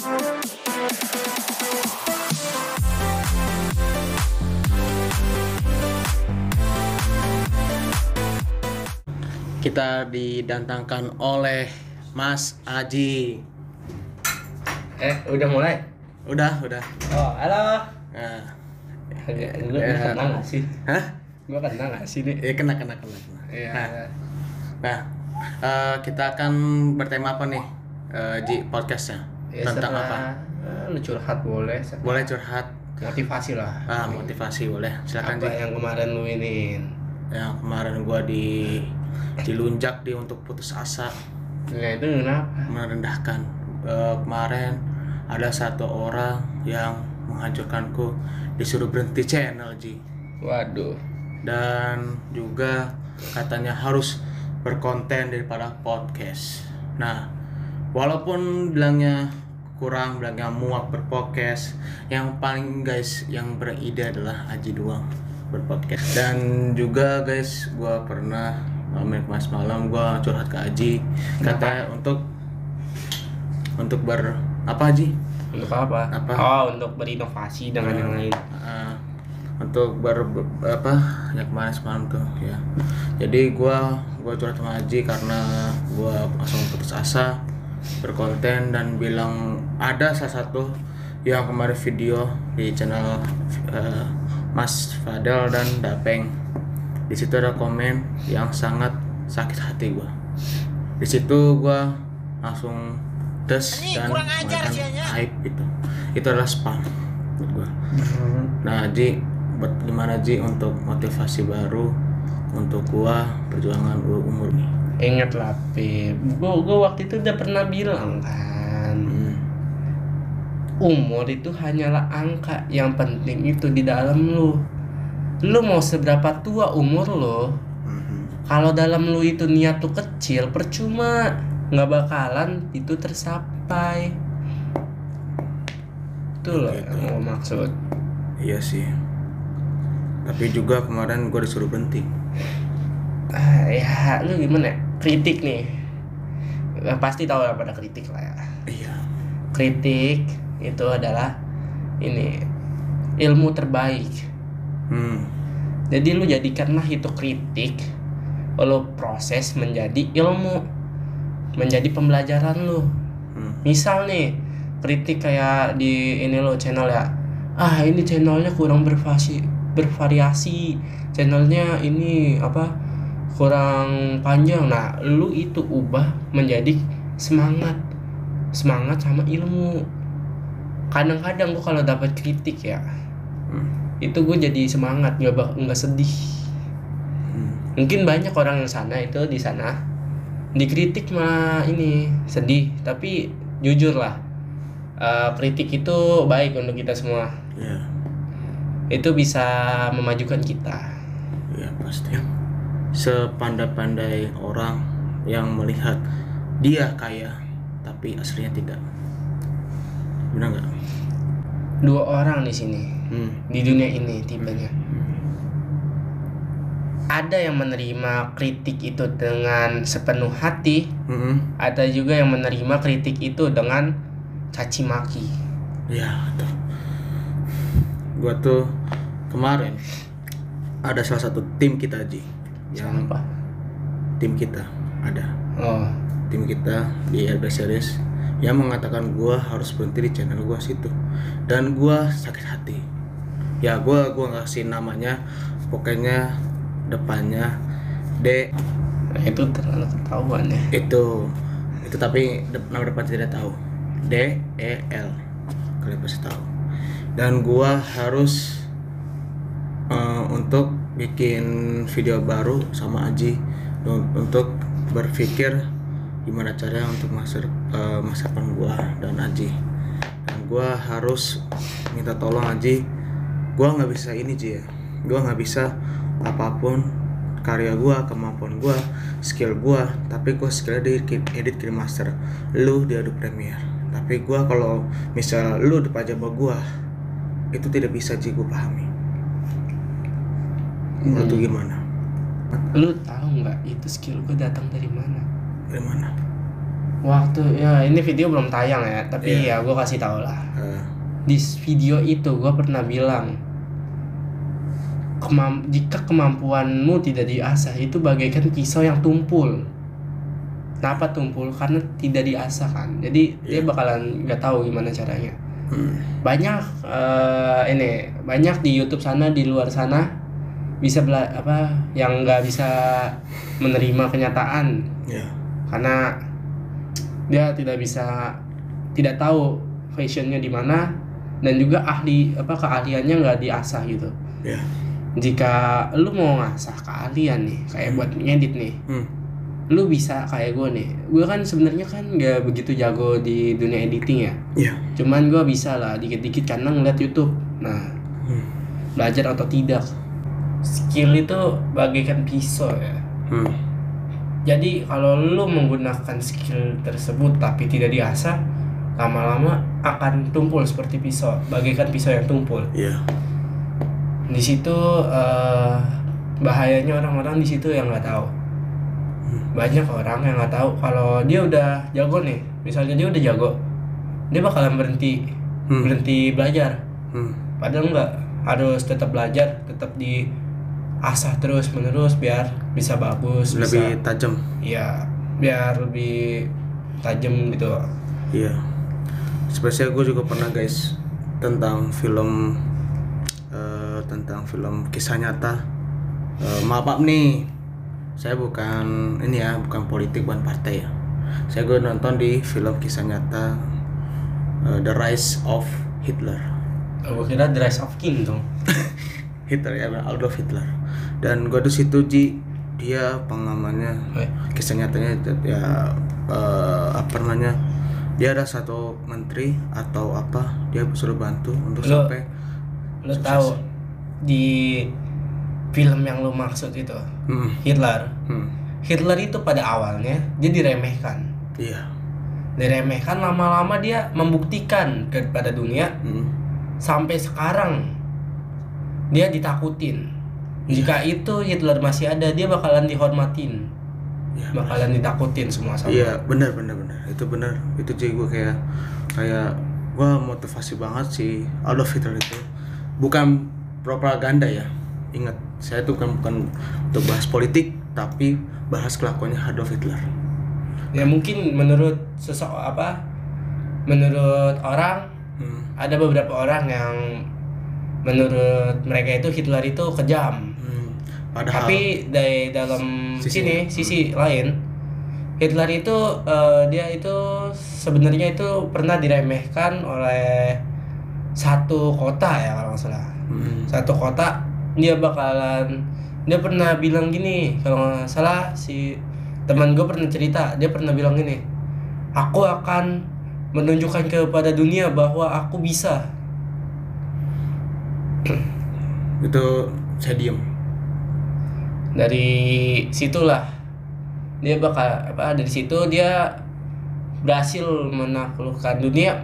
Kita didatangkan oleh Mas Aji. Udah mulai? Udah. Oh, halo. Nah, Lu kenal gak sih? hah? Gua kenal gak sih nih? Kena. Iya. Nah, kita akan bertema apa nih, Ji, podcastnya? Tentang apa? Lu curhat boleh. Boleh curhat. Motivasi lah. Motivasi boleh. Silakan, Apa Ji. yang kemarin lu iniin? Yang kemarin gua dilunjak untuk putus asa, Nah, itu kenapa? merendahkan. Kemarin ada satu orang yang menghancurkanku, disuruh berhenti channel, Ji. Waduh. Dan juga katanya harus berkonten daripada podcast. Nah, walaupun bilangnya kurang, bilangnya muak berpodcast, yang paling guys yang beride adalah Aji doang berpodcast. Dan juga guys, gua pernah malam gua curhat ke Aji, katanya untuk apa, Aji? Untuk apa? Oh, untuk berinovasi dengan yang lain. Untuk yang kemarin semalam tuh ya. Jadi gua curhat sama Aji karena gua langsung putus asa berkonten, dan bilang ada salah satu yang kemarin video di channel Mas Fadel dan Dapeng. Di situ ada komen yang sangat sakit hati gua. Di situ gua langsung dan mengatakan hype itu adalah spam buat gua. Nah, Ji, gimana Ji untuk motivasi baru untuk gua perjuangan umur ini? Ingat lah, Pip. Gua waktu itu udah pernah bilang kan. Umur itu hanyalah angka, yang penting itu di dalam lu. Lu mau seberapa tua umur lu, kalau dalam lu itu niat tuh kecil, percuma, nggak bakalan itu tersapai. Itu loh yang gua maksud. Iya sih. Tapi juga kemarin gue disuruh berhenti. Ya lu gimana ya? Kritik nih, pasti tahu lah pada kritik lah ya. Iya. Kritik itu adalah ini ilmu terbaik. Jadi lu jadikanlah itu kritik, lu proses menjadi ilmu, menjadi pembelajaran lu. Misal nih, kritik kayak di ini lo channel ya, ini channelnya kurang bervariasi, channelnya ini kurang panjang. Nah, lu itu ubah menjadi semangat sama ilmu. Kadang-kadang gua kalau dapat kritik ya, itu gue jadi semangat, nggak sedih. Mungkin banyak orang yang di sana dikritik mah ini sedih, tapi jujur lah, kritik itu baik untuk kita semua. Yeah. Itu bisa memajukan kita. Ya pasti. Sepandai-pandai orang yang melihat dia kaya tapi aslinya tidak, benar nggak? Dua orang di sini, di dunia ini tipenya. Ada yang menerima kritik itu dengan sepenuh hati, ada juga yang menerima kritik itu dengan caci maki. Ya, tuh. Gua tuh kemarin ada salah satu tim kita, Ji. Siapa? Tim kita ada. Oh. Tim kita di LB Series yang mengatakan gua harus berhenti di channel gua situ, dan gua sakit hati. Ya, gua ngasih namanya, pokoknya depannya D. Nah, itu terlalu ketahuan ya. Itu tapi nama depan tidak tahu. DEL, kalian pasti tahu. Dan gua harus untuk bikin video baru sama Aji untuk berpikir gimana caranya untuk masa depan gua dan Aji. Dan gua harus minta tolong Aji. Gua nggak bisa ini, Ji ya. Gua nggak bisa apapun karya gua, kemampuan gua, skill gua, tapi gua skillnya di edit master, lu di Adobe Premiere. Tapi gua kalau misal lu dipajang sama gua, itu tidak bisa, Ji, gua pahami. Menurut lu gimana? Lu tahu nggak itu skill gua datang dari mana? Dari mana? Waktu ya ini video belum tayang ya, tapi ya gue kasih tau lah. Di video itu gue pernah bilang, jika kemampuanmu tidak diasah itu bagaikan pisau yang tumpul. Kenapa tumpul? Karena tidak diasah kan. Jadi dia bakalan nggak tahu gimana caranya. Banyak banyak di YouTube sana, di luar sana bisa yang nggak bisa menerima kenyataan. Karena dia tidak tahu fashionnya di mana, dan juga keahliannya nggak diasah gitu. Jika lu mau ngasah keahlian nih, kayak buat ngedit nih, lu bisa kayak gue nih. Gue kan sebenarnya kan nggak begitu jago di dunia editing ya. Cuman gue bisa lah dikit-dikit karena ngeliat YouTube. Nah, belajar atau tidak, skill itu bagaikan pisau ya. Jadi kalau lu menggunakan skill tersebut tapi tidak diasah, lama-lama akan tumpul seperti pisau, bagaikan pisau yang tumpul. Di situ bahayanya orang-orang di situ yang nggak tahu. Banyak orang yang nggak tahu kalau dia udah jago nih, misalnya dia udah jago, dia bakalan berhenti belajar. Padahal nggak, harus tetap belajar, tetap diasah terus menerus biar bisa bagus, lebih tajam. Iya, biar lebih tajam gitu. Spesial gue juga pernah guys tentang film kisah nyata. Maaf nih, saya bukan politik, bukan partai ya. Gue nonton di film kisah nyata The Rise of Hitler. Gue kira The Rise of King dong. Hitler ya, Adolf Hitler. Dan gue di situ dia pengalamannya, kisah nyatanya ya, dia ada satu menteri atau dia suruh bantu untuk sampai lo tahu di film yang lo maksud itu Hitler. Hitler itu pada awalnya dia diremehkan. Diremehkan, lama-lama dia membuktikan kepada dunia. Sampai sekarang dia ditakutin. Jika itu Hitler masih ada, dia bakalan dihormatin, bakalan ditakutin semua sama. Benar. Itu benar. Itu jadi gue kayak gue motivasi banget sih Adolf Hitler itu. Bukan propaganda ya. Ingat, saya tuh bukan untuk bahas politik, tapi bahas kelakuannya Adolf Hitler. Ya mungkin menurut menurut orang, ada beberapa orang yang menurut mereka itu Hitler itu kejam. Padahal, tapi dari dalam sisi lain, Hitler itu dia itu sebenarnya itu pernah diremehkan oleh satu kota ya kalau nggak salah. Satu kota dia pernah bilang gini, kalau nggak salah si teman gue pernah cerita, dia pernah bilang gini, aku akan menunjukkan kepada dunia bahwa aku bisa. Itu saya diem. Dari situlah dia dari situ dia berhasil menaklukkan dunia,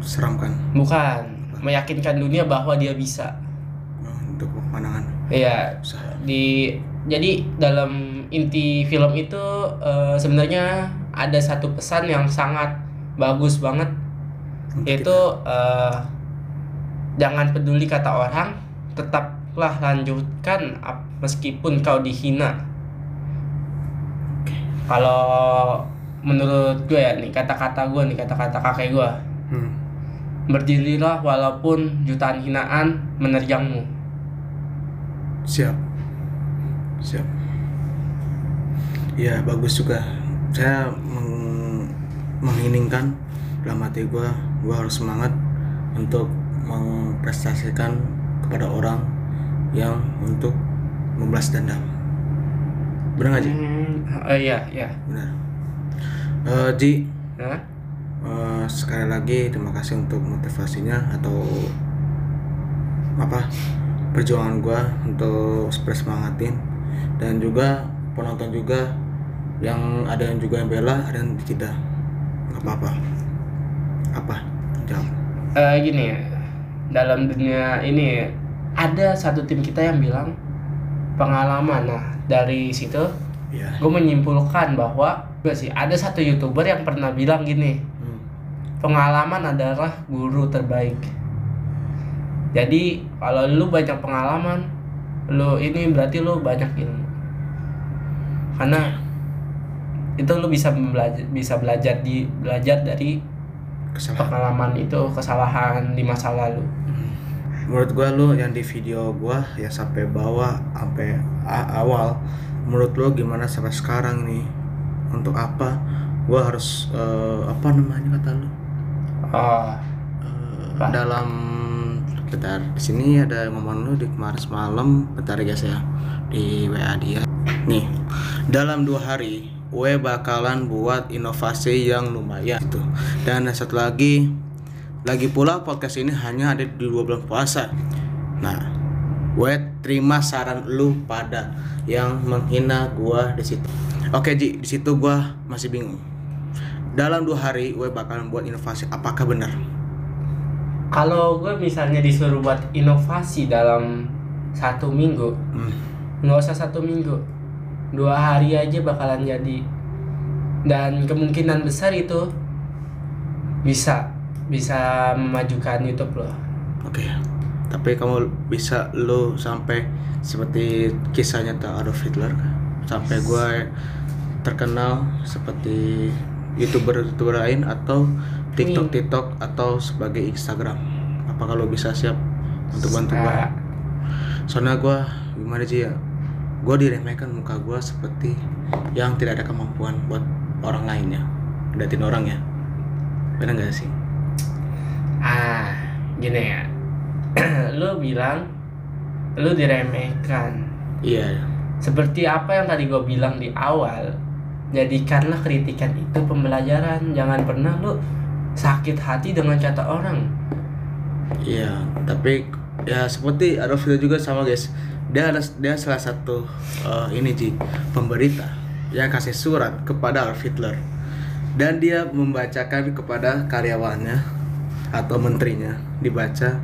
seramkan. Bukan, meyakinkan dunia bahwa dia bisa. Untuk pemandangan. Iya. Jadi dalam inti film itu sebenarnya ada satu pesan yang sangat bagus banget, yaitu jangan peduli kata orang, tetaplah lanjutkan meskipun kau dihina. Kalau menurut gue ya nih, kata-kata kakek gue, berdirilah walaupun jutaan hinaan menerjangmu. Siap. Ya bagus juga. Saya menginginkan dalam hati gue harus semangat untuk memprestasikan kepada orang yang untuk membalas dendam. Benar nggak Ji? Iya. Benar. Ji, sekali lagi terima kasih untuk motivasinya atau perjuangan gue untuk semangatin, dan juga penonton juga yang juga yang bela, ada yang tidak, nggak apa-apa. Jawab. Gini ya, dalam dunia ini ada satu tim kita yang bilang pengalaman. Nah dari situ gue menyimpulkan bahwa Gue sih ada satu YouTuber yang pernah bilang gini, pengalaman adalah guru terbaik. Jadi kalau lu banyak pengalaman, lu ini berarti lu banyak ilmu. Karena itu lu bisa belajar dari pengalaman itu, kesalahan di masa lalu. Menurut gua lu yang di video gua ya sampai bawah sampai awal, menurut lu gimana sampai sekarang nih? Untuk apa gua harus apa namanya kata lu? Dalam bentar, di sini ada ngomong lu di kemarin semalam, bentar ya guys ya, di WA dia. Nih, dalam 2 hari gue bakalan buat inovasi yang lumayan gitu. Dan satu lagi pula podcast ini hanya ada di 2 bulan puasa. Nah, gue terima saran lu pada yang menghina gue di situ. Oke Ji, di situ gue masih bingung. Dalam 2 hari gue bakalan buat inovasi, apakah benar? Kalau gue misalnya disuruh buat inovasi dalam 1 minggu, nggak usah 1 minggu, 2 hari aja bakalan jadi. Dan kemungkinan besar itu bisa memajukan YouTube lo. Oke. Tapi kamu bisa lo sampai seperti kisahnya Adolf Hitler, sampai gue terkenal seperti YouTuber lain atau TikTok atau sebagai Instagram. Apakah lo bisa siap untuk bantu gue? Soalnya gue gimana sih ya, gue diremehkan muka gue seperti yang tidak ada kemampuan buat orang lainnya, liatin orang ya, benar nggak sih? Gini ya, lo bilang lo diremehkan. Iya. Seperti apa yang tadi gue bilang di awal, jadikanlah kritikan itu pembelajaran. Jangan pernah lo sakit hati dengan kata orang. Iya, tapi ya seperti Adolf Hitler juga sama guys. Dia salah satu pemberita yang kasih surat kepada Adolf Hitler, dan dia membacakan kepada karyawannya atau menterinya, dibaca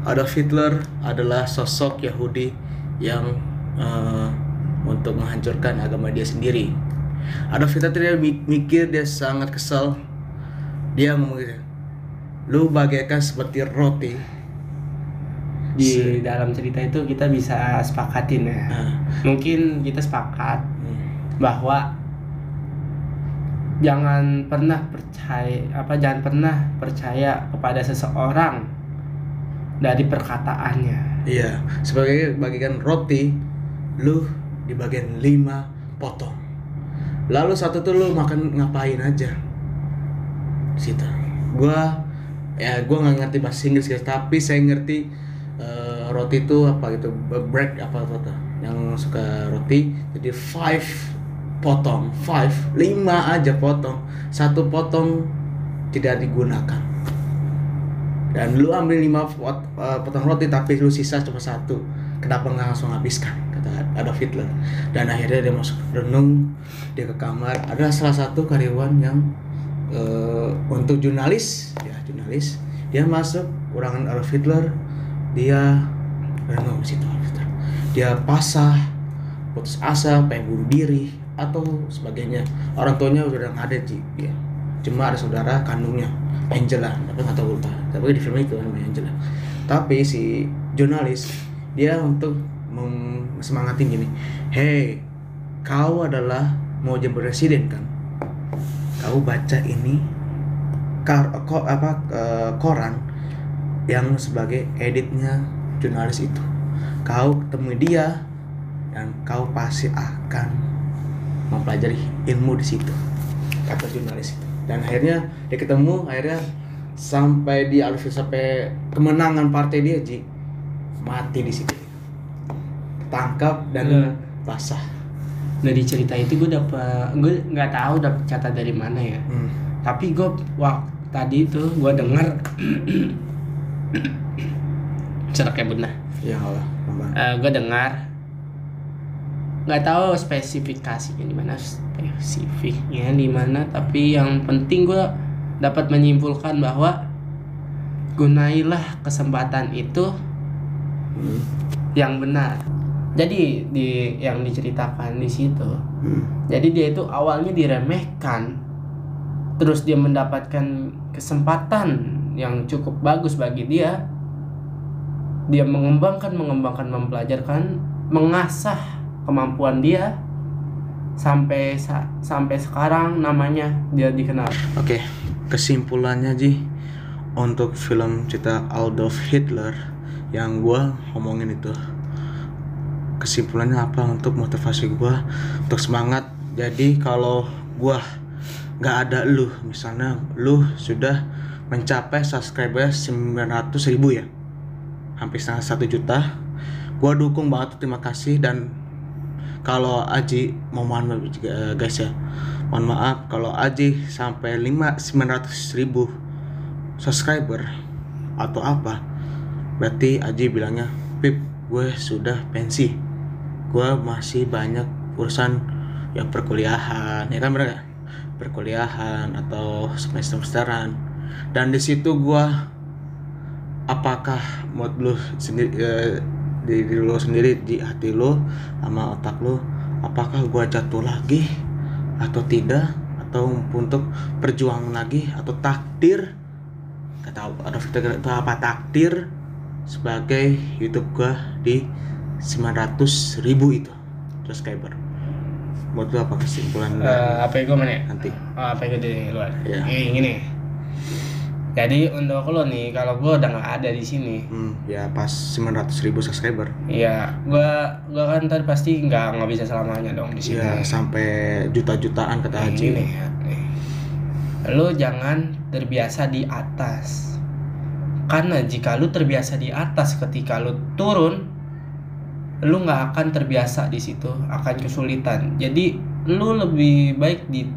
Adolf Hitler adalah sosok Yahudi yang untuk menghancurkan agama dia sendiri. Adolf Hitler dia mikir, dia sangat kesal. Dia ngomong gitu, lu bagaikan seperti roti. Di dalam cerita itu kita bisa sepakatin ya. Mungkin kita sepakat bahwa jangan pernah percaya kepada seseorang dari perkataannya. Iya, sebagai bagikan roti, lu di bagian 5 potong. Lalu satu tuh lu makan ngapain aja? Situ. Gua nggak ngerti bahasa Inggris guys, tapi saya ngerti roti itu apa gitu, bread apa tuh yang suka roti. Jadi 5 potong, 5 aja potong, 1 potong tidak digunakan. Dan lu ambil 5 potong roti tapi lu sisa cuma 1. Kenapa nggak langsung habiskan, kata Adolf Hitler. Dan akhirnya dia masuk renung, dia ke kamar. Ada salah satu karyawan yang untuk jurnalis, dia masuk ruangan Adolf Hitler, dia renung di situ. Dia pasrah, putus asa, pengen bunuh diri atau sebagainya. Orang tuanya udah nggak ada ya. Cuma ada saudara kandungnya, Angela, tapi nggak tahu lupa. Tapi di film itu namanya Angela. Tapi si jurnalis dia untuk semangatin gini, hey, kau adalah mau jadi presiden kan? Kau baca ini koran yang sebagai editnya jurnalis itu. Kau temui dia dan kau pasti akan mempelajari ilmu di situ, kata jurnalis itu. Dan akhirnya dia ketemu, akhirnya sampai di sampai kemenangan partai dia mati di situ, tangkap dan basah. Dari cerita itu gue nggak tahu dapet kata dari mana ya. Tapi gue tadi itu gue dengar ceraknya benar. Ya Allah. Gue dengar, nggak tahu spesifikasinya di mana, tapi yang penting gue dapat menyimpulkan bahwa gunailah kesempatan itu yang benar. Jadi yang diceritakan di situ, jadi dia itu awalnya diremehkan, terus dia mendapatkan kesempatan yang cukup bagus bagi dia. Dia mengembangkan, mempelajarkan, mengasah kemampuan dia sampai sekarang namanya dia dikenal. Oke, kesimpulannya Ji, untuk film cerita Adolf Hitler yang gua ngomongin itu, kesimpulannya apa untuk motivasi gua untuk semangat. Jadi kalau gua nggak ada lu, misalnya lu sudah mencapai subscriber 900.000 ya, hampir 1 juta, gua dukung banget, terima kasih. Dan kalau Aji mohon maaf guys ya, mohon maaf kalau Aji sampai 900.000 subscriber atau apa, berarti Aji bilangnya, Pip, gue sudah pensi, gue masih banyak urusan ya perkuliahan, ya kan mereka perkuliahan atau semesteran. Dan di situ gue, apakah mood lu sendiri, diri lu sendiri, di hati lu sama otak lu, apakah gue jatuh lagi atau tidak, atau untuk perjuangan lagi, atau takdir, kata ada fitur itu apa, takdir sebagai YouTube gua di 900.000 itu subscriber. Buat lu apa kesimpulan? Apa yang gue mana? Nanti. Apa yang di luar? Iya. Gini. Jadi untuk lo nih, kalau gue udah nggak ada di sini. Ya pas 900.000 subscriber. Iya, gue kan tadi pasti nggak bisa selamanya dong di sini. Ya sampai juta-jutaan kata Haji. Nih. Lo jangan terbiasa di atas. Karena jika lu terbiasa di atas, ketika lu turun, lu nggak akan terbiasa di situ, akan kesulitan. Jadi lu lebih baik di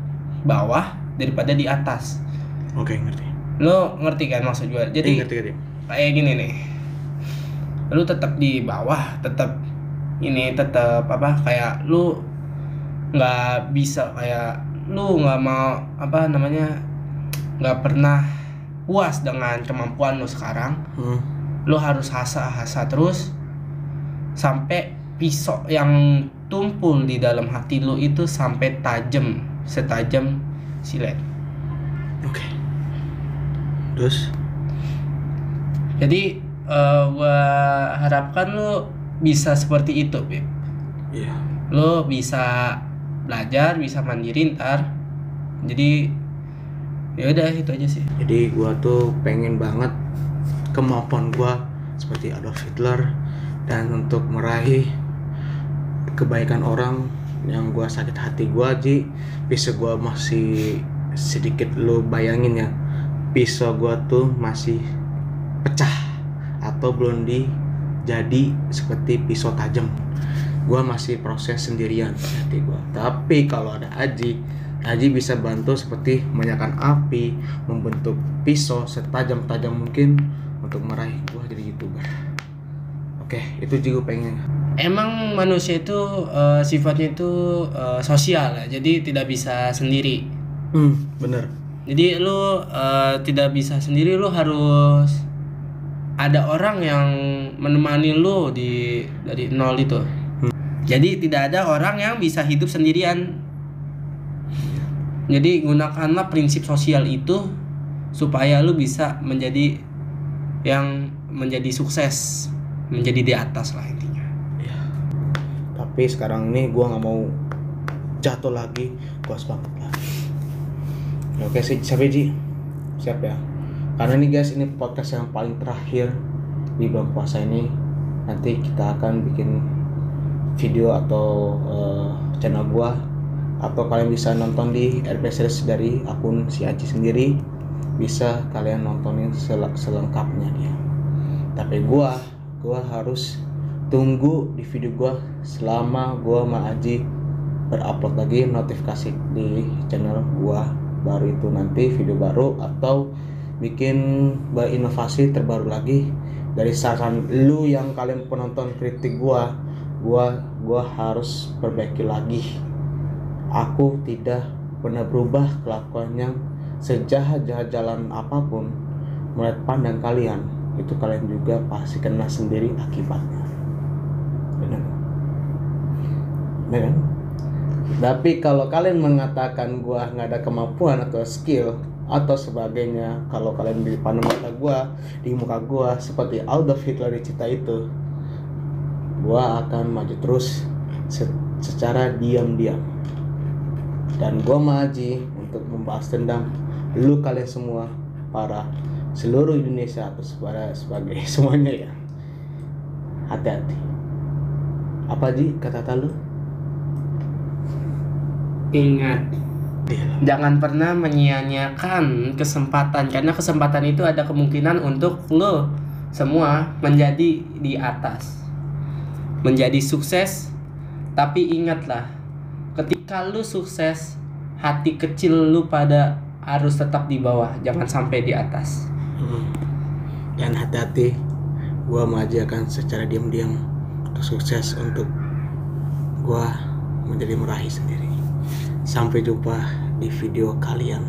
bawah daripada di atas. Oke, ngerti. Lu ngerti kan maksud gue? Jadi ngerti. Kayak gini nih, lu tetap di bawah, tetap apa, kayak lu nggak bisa, kayak lu nggak mau nggak pernah puas dengan kemampuan lu sekarang. Lu harus hasa terus sampai pisau yang tumpul di dalam hati lu itu sampai tajam, setajam silet. Oke. Terus? Jadi gua harapkan lu bisa seperti itu, Beb. Iya. Lu bisa belajar, bisa mandiri ntar. Jadi ya udah itu aja sih. Jadi gua tuh pengen banget kemampuan gua seperti Adolf Hitler, dan untuk meraih kebaikan orang yang gua sakit hati gua, Ji, pisau gua masih sedikit, lo bayangin ya, pisau gua tuh masih pecah atau belum jadi seperti pisau tajam. Gua masih proses sendirian hati gua. Tapi kalau ada Aji bisa bantu seperti menyalakan api, membentuk pisau setajam-tajam mungkin untuk meraih gua jadi YouTuber. Oke, itu juga pengen. Emang manusia itu sifatnya itu sosial ya, jadi tidak bisa sendiri. Bener. Jadi lu tidak bisa sendiri, lu harus ada orang yang menemani lu dari nol itu. Jadi tidak ada orang yang bisa hidup sendirian. Jadi gunakanlah prinsip sosial itu supaya lu bisa menjadi sukses, menjadi di atas lah intinya. Ya. Tapi sekarang ini gue nggak mau jatuh lagi, gue semangat lagi. Oke sih, siap ya. Karena nih guys, ini podcast yang paling terakhir di bulan puasa ini. Nanti kita akan bikin video atau channel gue, atau kalian bisa nonton di RP series dari akun si Aji sendiri, bisa kalian nontonin selengkapnya dia. Tapi gua harus tunggu di video gua selama gua sama Aji berupload lagi notifikasi di channel gua, baru itu nanti video baru atau bikin inovasi terbaru lagi dari saran lu yang kalian penonton kritik gua harus perbaiki lagi. Aku tidak pernah berubah kelakuan yang sejahat-jahat jalan apapun. Melihat pandang kalian, itu kalian juga pasti kena sendiri akibatnya. Benar. ya kan? Tapi kalau kalian mengatakan gua nggak ada kemampuan atau skill atau sebagainya, kalau kalian di depan mata gua, di muka gua seperti Adolf Hitler di cerita itu, gua akan maju terus secara diam-diam. Dan gua maju untuk membalas dendam lu kalian semua, para seluruh Indonesia atau sebagai semuanya ya. Hati-hati. Apa Ji kata lu? Ingat, jangan pernah menyia-nyiakan kesempatan, karena kesempatan itu ada kemungkinan untuk lo semua menjadi di atas, menjadi sukses. Tapi ingatlah, ketika lu sukses, hati kecil lu pada harus tetap di bawah, jangan sampai di atas. Dan hati-hati, gua maju akan secara diam-diam untuk sukses, untuk gua menjadi meraih sendiri. Sampai jumpa di video kalian